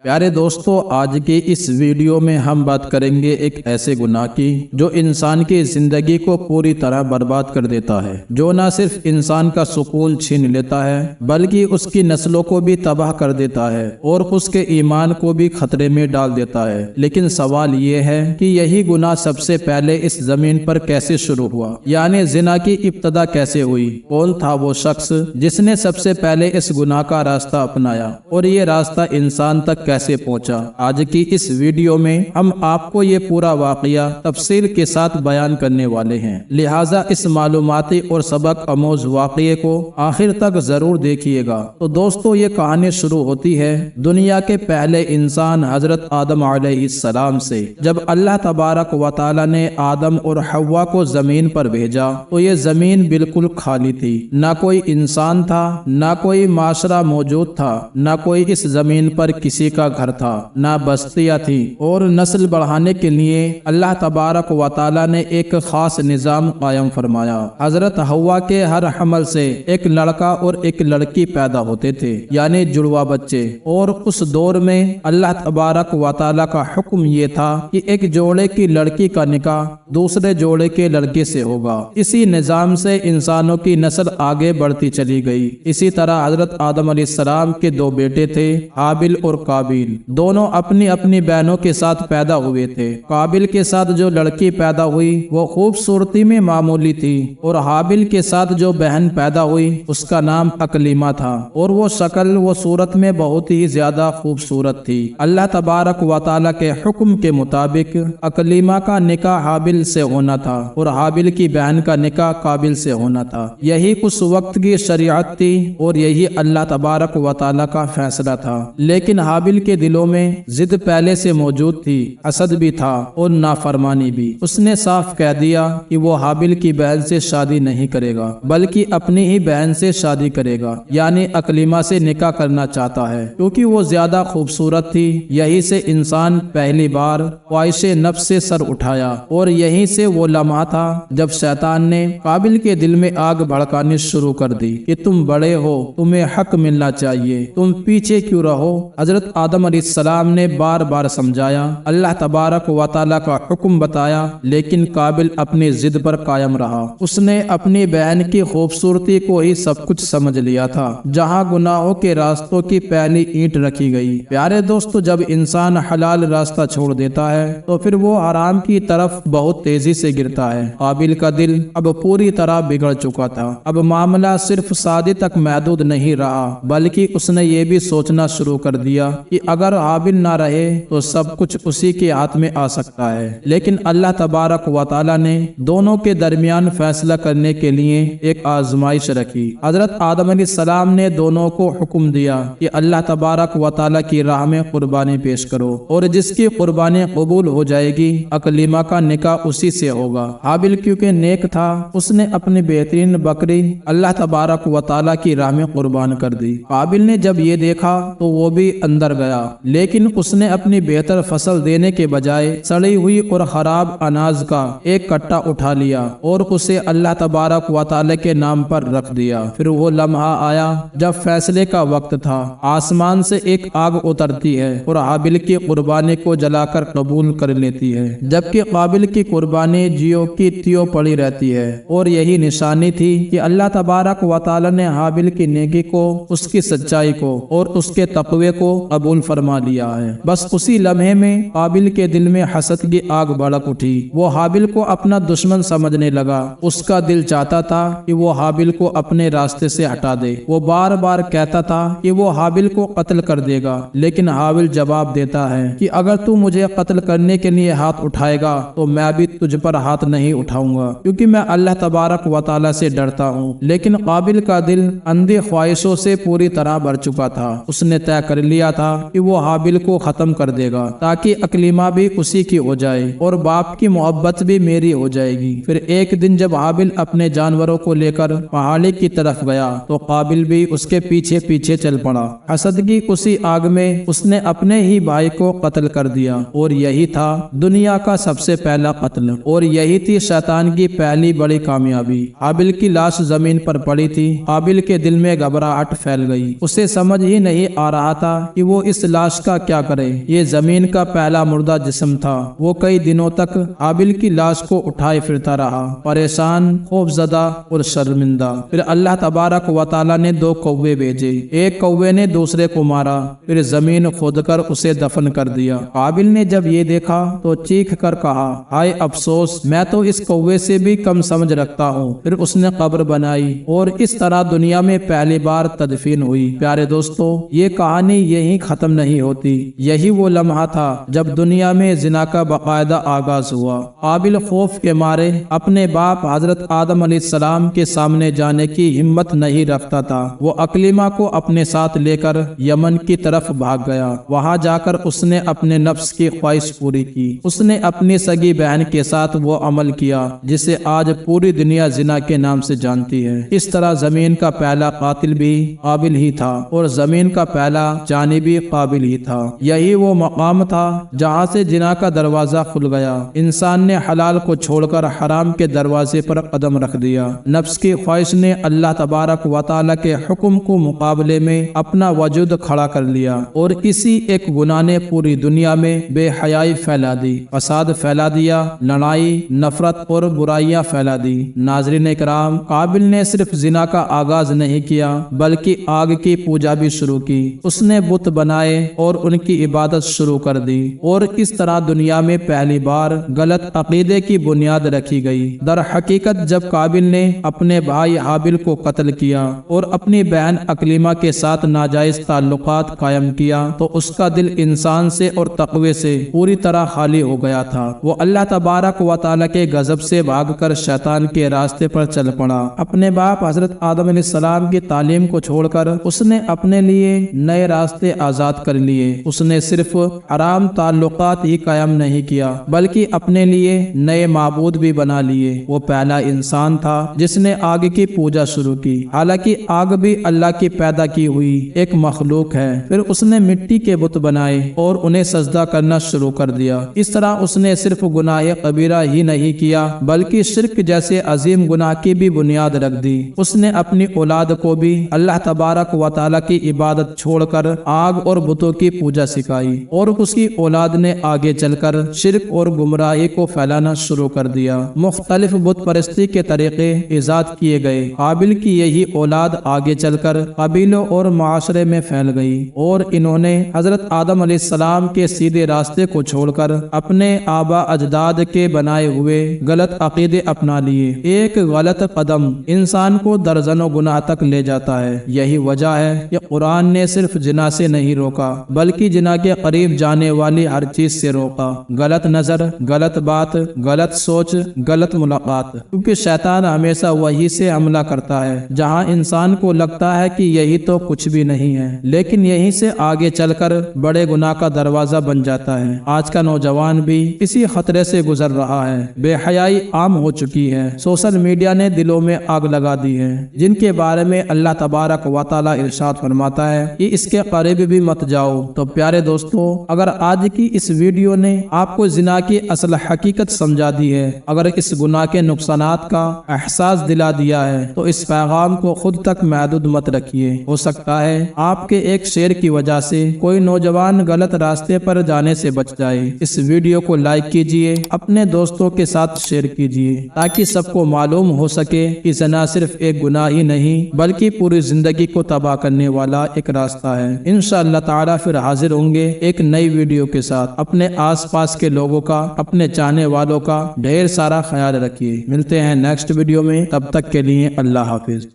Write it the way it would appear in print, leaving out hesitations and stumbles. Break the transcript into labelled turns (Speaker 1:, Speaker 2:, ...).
Speaker 1: پیارے دوستو، آج کے اس ویڈیو میں ہم بات کریں گے ایک ایسے گناہ کی جو انسان کی زندگی کو پوری طرح برباد کر دیتا ہے، جو نہ صرف انسان کا سکون چھین لیتا ہے بلکہ اس کی نسلوں کو بھی تباہ کر دیتا ہے اور اس کے ایمان کو بھی خطرے میں ڈال دیتا ہے۔ لیکن سوال یہ ہے کہ یہی گناہ سب سے پہلے اس زمین پر کیسے شروع ہوا، یعنی زنا کی ابتدا کیسے ہوئی؟ کون تھا وہ شخص جس نے سب سے پہلے اس گناہ کا راستہ اپنایا اور یہ راستہ انسان تک کیسے پہنچا؟ آج کی اس ویڈیو میں ہم آپ کو یہ پورا واقعہ تفصیل کے ساتھ بیان کرنے والے ہیں، لہٰذا اس معلوماتی اور سبق آموز واقعے کو آخر تک ضرور دیکھیے گا۔ تو دوستو، یہ کہانی شروع ہوتی ہے دنیا کے پہلے انسان حضرت آدم علیہ السلام سے۔ جب اللہ تبارک و تعالی نے آدم اور حوا کو زمین پر بھیجا تو یہ زمین بالکل خالی تھی، نہ کوئی انسان تھا، نہ کوئی معاشرہ موجود تھا، نہ کوئی اس زمین پر کسی کا گھر تھا، نہ بستیاں تھی، اور نسل بڑھانے کے لیے اللہ تبارک و تعالی نے ایک خاص نظام قائم فرمایا۔ حضرت حوا کے ہر حمل سے ایک لڑکا اور ایک لڑکی پیدا ہوتے تھے، یعنی جڑوا بچے، اور اس دور میں اللہ تبارک و تعالی کا حکم یہ تھا کہ ایک جوڑے کی لڑکی کا نکاح دوسرے جوڑے کے لڑکے سے ہوگا۔ اسی نظام سے انسانوں کی نسل آگے بڑھتی چلی گئی۔ اسی طرح حضرت آدم علیہ السلام کے دو بیٹے تھے، حابل اور قابیل، دونوں اپنی اپنی بہنوں کے ساتھ پیدا ہوئے تھے۔ قابل کے ساتھ جو لڑکی پیدا ہوئی وہ خوبصورتی میں معمولی تھی، اور حابل کے ساتھ جو بہن پیدا ہوئی اس کا نام اکلیمہ تھا، اور وہ شکل و صورت میں بہت ہی زیادہ خوبصورت تھی۔ اللہ تبارک و تعالی کے حکم کے مطابق اکلیمہ کا نکاح حابل سے ہونا تھا اور حابل کی بہن کا نکاح قابل سے ہونا تھا۔ یہی اس وقت کی شریعت تھی اور یہی اللہ تبارک و تعالی کا فیصلہ تھا۔ لیکن حابل کے دلوں میں ضد پہلے سے موجود تھی، حسد بھی تھا اور نافرمانی بھی۔ اس نے صاف کہہ دیا کہ وہ حابل کی بہن سے شادی نہیں کرے گا بلکہ اپنی ہی بہن سے شادی کرے گا، یعنی اکلیمہ سے نکاح کرنا چاہتا ہے کیونکہ وہ زیادہ خوبصورت تھی۔ یہی سے انسان پہلی بار خواہش نفس سے سر اٹھایا، اور یہیں سے وہ لمحہ تھا جب شیطان نے قابل کے دل میں آگ بھڑکانی شروع کر دی کہ تم بڑے ہو، تمہیں حق ملنا چاہیے، تم پیچھے کیوں رہو؟ حضرت آدم علیہ السلام نے بار بار سمجھایا، اللہ تبارک و تعالی کا حکم بتایا، لیکن قابل اپنی ضد پر قائم رہا۔ اس نے اپنی بہن کی خوبصورتی کو ہی سب کچھ سمجھ لیا تھا۔ جہاں گناہوں کے راستوں کی پہلی اینٹ رکھی گئی۔ پیارے دوستو، جب انسان حلال راستہ چھوڑ دیتا ہے تو پھر وہ حرام کی طرف بہت تیزی سے گرتا ہے۔ قابل کا دل اب پوری طرح بگڑ چکا تھا۔ اب معاملہ صرف شادی تک محدود نہیں رہا بلکہ اس نے یہ بھی سوچنا شروع کر دیا کہ اگر حابل نہ رہے تو سب کچھ اسی کے ہاتھ میں آ سکتا ہے۔ لیکن اللہ تبارک و تعالی نے دونوں کے درمیان فیصلہ کرنے کے لیے ایک آزمائش رکھی۔ حضرت آدم علیہ السلام نے دونوں کو حکم دیا کہ اللہ تبارک و تعالی کی راہ میں قربانی پیش کرو، اور جس کی قربانی قبول ہو جائے گی اکلیمہ کا نکاح اسی سے ہوگا۔ حابل کیونکہ نیک تھا، اس نے اپنی بہترین بکری اللہ تبارک و تعالی کی راہ میں قربان کر دی۔ قابل نے جب یہ دیکھا تو وہ بھی اندر گیا، لیکن اس نے اپنی بہتر فصل دینے کے بجائے سڑی ہوئی اور خراب اناج کا ایک کٹا اٹھا لیا اور اسے اللہ تبارک و تعالی کے نام پر رکھ دیا۔ پھر وہ لمحہ آیا جب فیصلے کا وقت تھا۔ آسمان سے ایک آگ اترتی ہے اور حابل کی قربانی کو جلا کر قبول کر لیتی ہے، جبکہ قابل کی قربانی جیو کی تیو پڑی رہتی ہے۔ اور یہی نشانی تھی کہ اللہ تبارک و تعالی نے حابل کی نیکی کو، اس کی سچائی کو اور اس کے تقوی کو قبول فرما لیا ہے۔ بس اسی لمحے میں قابل کے دل میں حسد کی آگ بھڑک اٹھی۔ وہ حابل کو اپنا دشمن سمجھنے لگا۔ اس کا دل چاہتا تھا کہ وہ حابل کو اپنے راستے سے ہٹا دے۔ وہ بار بار کہتا تھا کہ وہ حابل کو قتل کر دے گا، لیکن حابل جواب دیتا ہے کہ اگر تو مجھے قتل کرنے کے لیے ہاتھ اٹھائے گا تو میں بھی تجھ پر ہاتھ نہیں اٹھاؤں گا، کیونکہ میں اللہ تبارک و تعالی سے ڈرتا ہوں۔ لیکن قابل کا دل اندھی خواہشوں سے پوری طرح بھر چکا تھا۔ اس نے طے کر لیا تھا کہ وہ حابل کو ختم کر دے گا تاکہ اکلیمہ بھی اسی کی ہو جائے اور باپ کی محبت بھی میری ہو جائے گی۔ پھر ایک دن جب حابل اپنے جانوروں کو لے کر پہاڑی کی طرف گیا تو قابل بھی اس کے پیچھے پیچھے چل پڑا۔ حسد کی اسی آگ میں اس نے اپنے ہی بھائی کو قتل کر دیا، اور یہی تھا دنیا کا سب سے پہلا قتل، اور یہی تھی شیطان کی پہلی بڑی کامیابی۔ حابل کی لاش زمین پر پڑی تھی۔ قابل کے دل میں گھبراہٹ پھیل گئی۔ اسے سمجھ ہی نہیں آ رہا تھا کہ وہ اس لاش کا کیا کرے؟ یہ زمین کا پہلا مردہ جسم تھا۔ وہ کئی دنوں تک حابیل کی لاش کو اٹھائے پھرتا رہا، پریشان، خوف زدہ اور شرمندہ۔ پھر اللہ تبارک و تعالی نے 2 کوے بھیجے۔ ایک کوے نے دوسرے کو مارا، پھر زمین کھود کر اسے دفن کر دیا۔ حابیل نے جب یہ دیکھا تو چیخ کر کہا، ہائے افسوس، میں تو اس کوے سے بھی کم سمجھ رکھتا ہوں۔ پھر اس نے قبر بنائی اور اس طرح دنیا میں پہلی بار تدفین ہوئی۔ پیارے دوستو، یہ کہانی یہی ختم نہیں ہوتی۔ یہی وہ لمحہ تھا جب دنیا میں زنا کا باقاعدہ آغاز ہوا۔ حابیل خوف کے مارے اپنے باپ حضرت آدم علیہ السلام کے سامنے جانے کی ہمت نہیں رکھتا تھا۔ وہ اکلیمہ کو اپنے ساتھ لے کر یمن کی طرف بھاگ گیا۔ وہاں جا کر اس نے اپنے نفس کی خواہش پوری کی۔ اس نے اپنی سگی بہن کے ساتھ وہ عمل کیا جسے آج پوری دنیا زنا کے نام سے جانتی ہے۔ اس طرح زمین کا پہلا قاتل بھی قابل ہی تھا اور زمین کا پہلا جانی بھی قابل ہی تھا۔ یہی وہ مقام تھا جہاں سے زنا کا دروازہ کھل گیا۔ انسان نے حلال کو چھوڑ کر حرام کے دروازے پر قدم رکھ دیا۔ نفس کی خواہش نے اللہ تبارک و تعالی کے حکم کو مقابلے میں اپنا وجود کھڑا کر لیا، اور اسی ایک گناہ نے پوری دنیا میں بے حیائی پھیلا دی، فساد پھیلا دیا، لڑائی، نفرت اور برائیاں پھیلا دی۔ ناظرین اکرام، قابل نے صرف زنا کا آغاز نہیں کیا بلکہ آگ کی پوجا بھی شروع کی۔ اس نے بت بنائے اور ان کی عبادت شروع کر دی، اور اس طرح دنیا میں پہلی بار غلط عقیدے کی بنیاد رکھی گئی۔ در حقیقت جب قابل نے اپنے بھائی حابیل کو قتل کیا اور اپنی بہن اکلیمہ کے ساتھ ناجائز تعلقات قائم کیا تو اس کا دل انسان سے اور تقوی سے پوری طرح خالی ہو گیا تھا۔ وہ اللہ تبارک و تعالی کے غضب سے بھاگ کر شیطان کے راستے پر چل پڑا۔ اپنے باپ حضرت آدم علیہ السلام کی تعلیم کو چھوڑ کر اس نے اپنے لیے نئے راستے آزاد کر لیے۔ اس نے صرف حرام تعلقات ہی قائم نہیں کیا بلکہ اپنے لیے نئے معبود بھی بنا لیے۔ وہ پہلا انسان تھا جس نے آگ کی پوجا شروع کی، حالانکہ آگ بھی اللہ کی پیدا کی ہوئی ایک مخلوق ہے۔ پھر اس نے مٹی کے بت بنائے اور انہیں سجدہ کرنا شروع کر دیا۔ اس طرح اس نے صرف گناہ کبیرہ ہی نہیں کیا بلکہ شرک جیسے عظیم گناہ کی بھی بنیاد رکھ دی۔ اس نے اپنی اولاد کو بھی اللہ تبارک و تعالی کی عبادت چھوڑ کر آگ اور بتوں کی پوجا سکھائی، اور اس کی اولاد نے آگے چل کر شرک اور گمراہی کو پھیلانا شروع کر دیا۔ مختلف بت پرستی کے طریقے ایجاد کیے گئے۔ قابل کی یہی اولاد آگے چل کر قبیلوں اور معاشرے میں پھیل گئی، اور انہوں نے حضرت آدم علیہ السلام کے سیدھے راستے کو چھوڑ کر اپنے آبا اجداد کے بنائے ہوئے غلط عقیدے اپنا لیے۔ ایک غلط قدم انسان کو درجنوں گناہ تک لے جاتا ہے۔ یہی وجہ ہے کہ قرآن نے صرف زنا سے نہیں روکا بلکہ زنا کے قریب جانے والی ہر چیز سے روکا۔ غلط نظر، غلط بات، غلط سوچ، غلط ملاقات، کیونکہ شیطان ہمیشہ وہی سے حملہ کرتا ہے جہاں انسان کو لگتا ہے کہ یہی تو کچھ بھی نہیں ہے، لیکن یہیں سے آگے چل کر بڑے گناہ کا دروازہ بن جاتا ہے۔ آج کا نوجوان بھی اسی خطرے سے گزر رہا ہے۔ بے حیائی عام ہو چکی ہے۔ سوشل میڈیا نے دلوں میں آگ لگا دی ہے، جن کے بارے میں اللہ تبارک و تعالی ارشاد فرماتا ہے کہ اس کے قریب بھی مت جاؤ۔ تو پیارے دوستو، اگر آج کی اس ویڈیو نے آپ کو زنا کی اصل حقیقت سمجھا دی ہے، اگر اس گناہ کے نقصانات کا احساس دلا دیا ہے، تو اس پیغام کو خود تک محدود مت رکھیے۔ ہو سکتا ہے آپ کے ایک شیئر کی وجہ سے کوئی نوجوان غلط راستے پر جانے سے بچ جائے۔ اس ویڈیو کو لائک کیجئے، اپنے دوستوں کے ساتھ شیئر کیجئے، تاکہ سب کو معلوم ہو سکے کہ زنا صرف ایک گناہ ہی نہیں بلکہ پوری زندگی کو تباہ کرنے والا ایک راستہ ہے۔ انشاءاللہ تعالی پھر حاضر ہوں گے ایک نئی ویڈیو کے ساتھ۔ اپنے آس پاس کے لوگوں کا، اپنے چاہنے والوں کا ڈھیر سارا خیال رکھیے۔ ملتے ہیں نیکسٹ ویڈیو میں، تب تک کے لیے اللہ حافظ۔